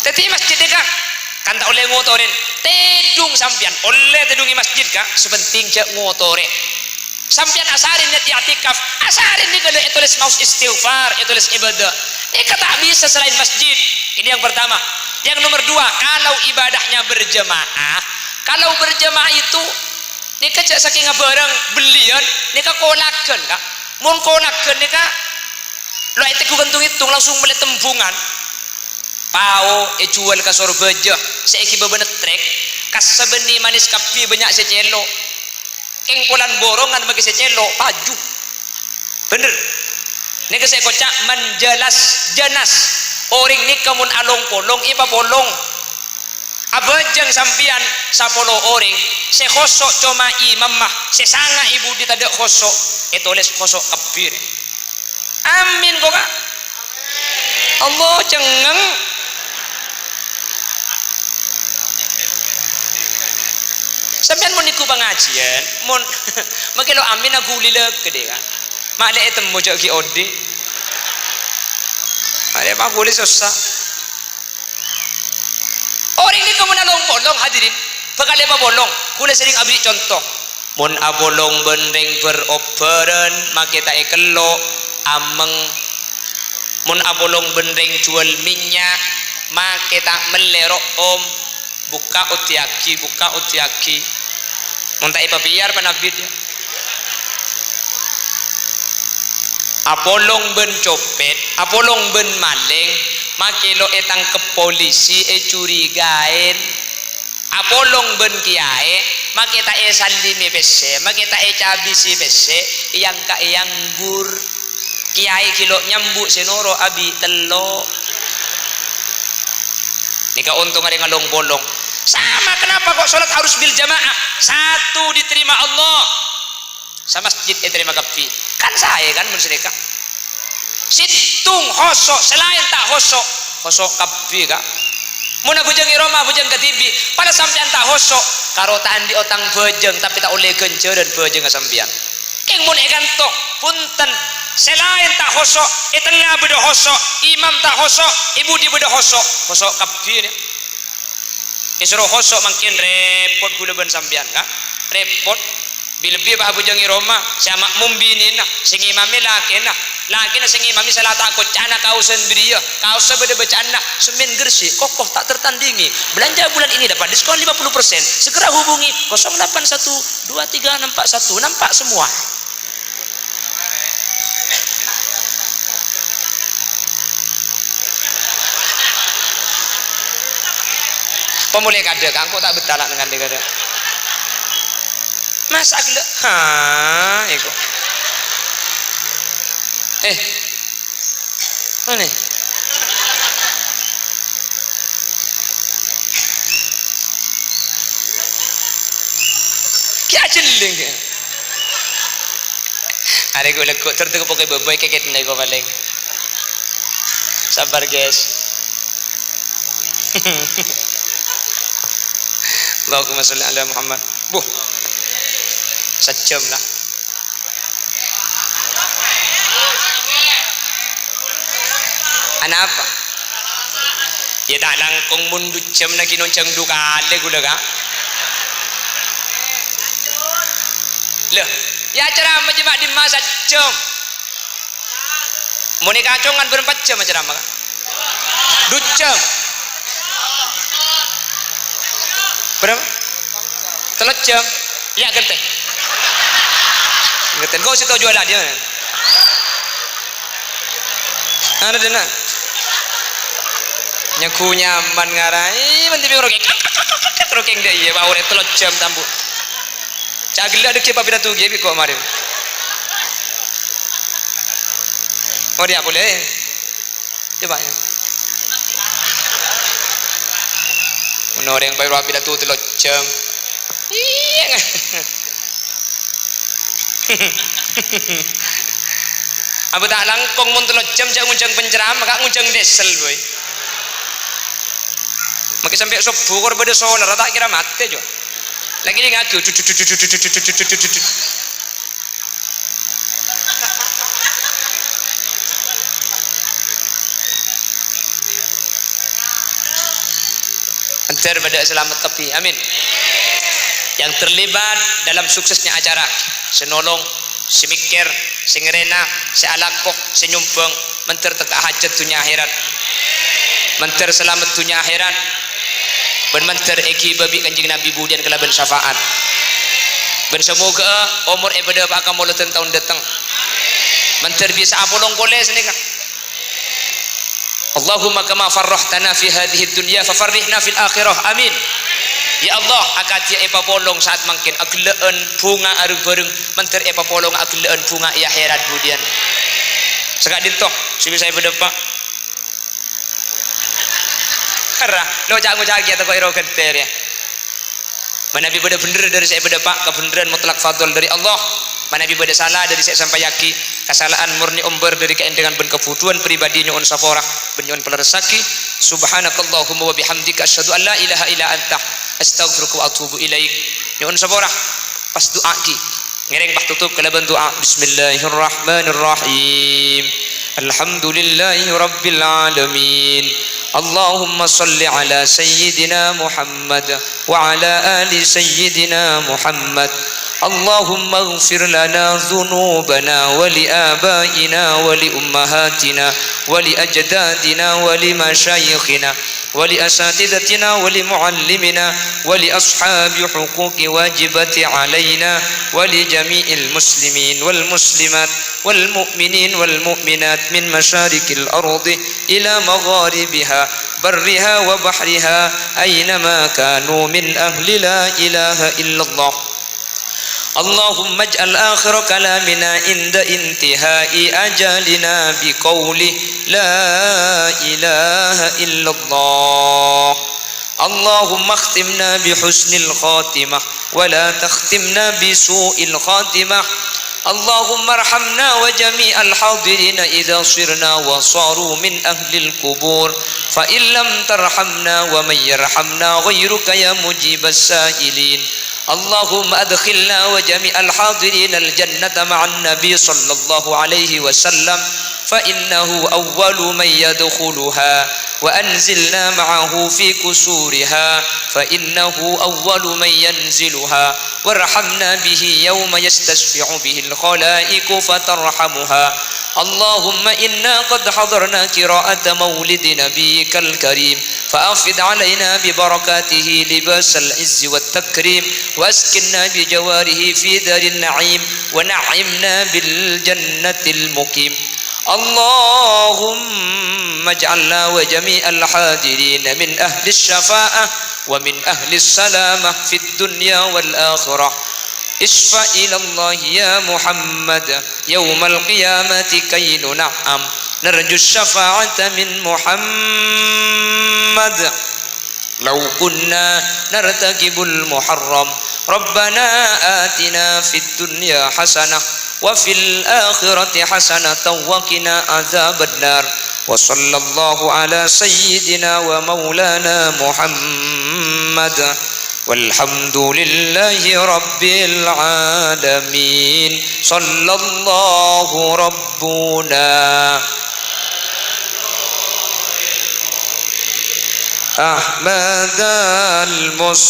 Tetapi masjid kan tak oleh ngotorin. Tedung sampian oleh tedungi masjid kak. Sepenting cek ngotore. Sampian asarin niat i'tikaf, asarin nih kalau tulis maus istighfar, tulis ibadah. Ini tak bisa selain masjid. Ini yang pertama. Yang nomor dua, kalau ibadahnya berjemaah, kalau berjemaah itu nika cek saking bareng belian, nika kolaken kak. Mun kolaken nika lo itu gantung hitung langsung mulai tembungan. Pao jual ke sorbeja, seiki bebenet trek, kas sebeni manis kapi banyak secelo. Keng pulan borongan bagi secelo paju bener ini saya kocak menjelas jenas orang ni kamun along polong ipa polong abajang sampian sapolo orang se khosok cuma imam mah se sanga ibu ditadak khosok les khosok kabir amin kok kak Allah cengeng. Sampean mun iku pengajian, mun makin lo amin aku lilek gede kan. Mak lek temu mojok ki odi. Ada apa boleh susah. Orang ini kemudian bolong hadirin. Bakal apa bolong? Kule sering abdi contoh. Mun abolong bendeng beroperan, make tak ekelo ameng. Mun abolong bendeng jual minyak, make tak melerok om. Buka utiaki muntai papiar panabid ya. Apolong ben copet, apolong ben maling, makilo etang ke polisi curigain. Apolong ben kiai, makita sandimi pese, makita cabisi pese, yang gur. Kiai kilo nyambuk senoro abi telo. Nika untung ada ngalong bolong. Sama kenapa kok sholat harus bil jamaah? Satu diterima Allah, sama masjid diterima kapi. Kan saya kan mensedekah. Situng hosok selain tak hosok kapi kak. Mun bujang iroma bujang katibi, pada sampean tak hosok. Karotaan di otang bujang tapi tak oleh gencer dan bujang sampean. Keng mun egantok punten. Selain tak hosok, tengah beda hosok, imam tak hosok, ibu di beda hosok kapi ni. Isro hosok makin repot gula ben sampean kak, repot. Bila bah bujang iroma, sama mumbinin nak, sing imami laki na sing imami salah takut, cana kau sendiri ya, kau sebeda becana, semen gersi, kokoh tak tertandingi. Belanja bulan ini dapat diskon 50%. Segera hubungi 08123641, nampak semua. Pemulih kada kang kok tak betalak dengan dia kada. Masa gila. Iku. Mana? Kya jeling. Are gue lekuk tertutup pakai beboy keket nih gue paling. Sabar guys. Allahumma sholli ala Muhammad. Sejam lah. Anak apa? Ya tak langkung mundu jam nak kinuncang dukale gula ka. Loh, ya ceramah cuma di masa jam. Mau nikah congan berempat jam ceramah kan? 2 jam. Berapa? 3 jam. Ya genteng. Genteng. Kau situ jualan dia. Ada dana. Nyaku nyaman ngarai, mesti rokeng dia iya bawa 3 jam tambu. Cagil ada ke papira tu gibi kok kemarin. Oh dia boleh. Coba ya. Menor yang bayar papira tu 3 jam. Iya. Abu tak langkong mun 3 jam jak nguncang penceramah kak nguncang desel boy. Maka sampai subuh kor pada solar tak kira mati jo. Lagi dia ngaku. Antar pada selamat tepi. Amin. Yang terlibat dalam suksesnya acara senolong, semikir, sengerena, sealakoh, senyumbang, menter teka hajat dunia akhirat, menter selamat dunia akhirat, ben menter eki babi kanjeng Nabi budian kelaban syafaat. Ben semoga umur pada pak kamu leten tahun datang. Menter bisa apolong boleh senika. Allahumma kama farrahtana fi hadhihi dunya fafarrihna fil akhirah. Amin. Ya Allah, akati epa polong saat mungkin agleun bunga arung bareng menter epa polong agleun bunga ya akhirat budian. Sekak dintoh, sibi saya berdepak. Karena lo jangan cagi atau kau iro kenter ya. Mana bi bener dari saya berdepak kebenaran mutlak fadl dari Allah. Mana bi beda salah dari saya sampai yaki kesalahan murni umber dari keendengan ben kebutuhan pribadi nyuun saporah ben nyuun peleresaki. Subhanakallahumma wa bihamdika asyhadu an la ilaha illa anta astaghfiruka wa atubu ilaik. Nyuun saporah pas doa ki ngereng bah tutup kalaban doa bismillahirrahmanirrahim. Alhamdulillahi rabbil alamin. Allahumma salli ala sayyidina Muhammad wa ala ali sayyidina Muhammad. Allahumma ighfir lana dhunubana wa li abaina wa li ummahatina wa li ajdadina wa li masyayikhina wa li asatidatina wa li muallimina wa li ashabi huquqi wajibati alaina wa li jami'il muslimin wal muslimat wal mu'minin wal mu'minat min masyarikil ardi ila magharibiha barriha wa bahriha aynama kanu min ahli la ilaha illallah. Allahumma ij'al akhir kalamina inda intihai ajalina biqawli la ilaha illallah. Allahumma akhtimna bihusnil khatimah wa la takhtimna bisu'il khatimah. Allahumma arhamna wa jami'al hadirina idha sirna wa saru min ahlil kubur fa illam tarhamna wa man yarhamna ghayruka ya mujibas sa'ilin. Allahumma adkhilna wa jami'al hadirin al-jannata ma'an nabi sallallahu alaihi wasallam fa innahu awwalu man yadkhuluha wa anzilna ma'ahu fi kusuriha fa innahu awwalu man yanziluha warhamna bihi yawma yastashfi'u bihi al-khalaiqu fatarhamuha. Allahumma inna qad hadarna qira'ata maulidi nabiyyikal karim fa'afid alaina bi barakatihi libasal izzi wat takrim waskinna bi jawarihi fi darin na'im wa na'imna bil jannatil muqim. Allahumma ij'alna wa jami'al hadirin min ahli syafa'ah wa min ahli salamah fid dunya wal akhirah. Isfa ilallah ya Muhammad yawmal qiyamati kay nun'am narju syafa'ata min Muhammad law kunna nartakibul muharram rabbana atina fid dunya hasanah wa fil akhirati hasanatan wa qina adzabannar wa sallallahu ala sayyidina wa maulana Muhammad walhamdulillahi rabbil alamin sallallahu rabbuna Ahmad al-Mus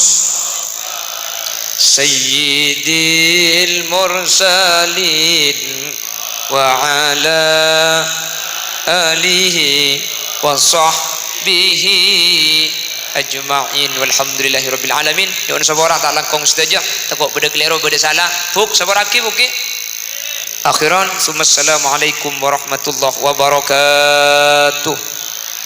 Sayyidil Mursalin wa ala alihi wa sahbihi ajma'in walhamdulillahi rabbil alamin. Doa sabarah tak langkong sedaja takut beda keliru beda salah fuk sabaraki muki akhiran. Assalamualaikum warahmatullahi wabarakatuh.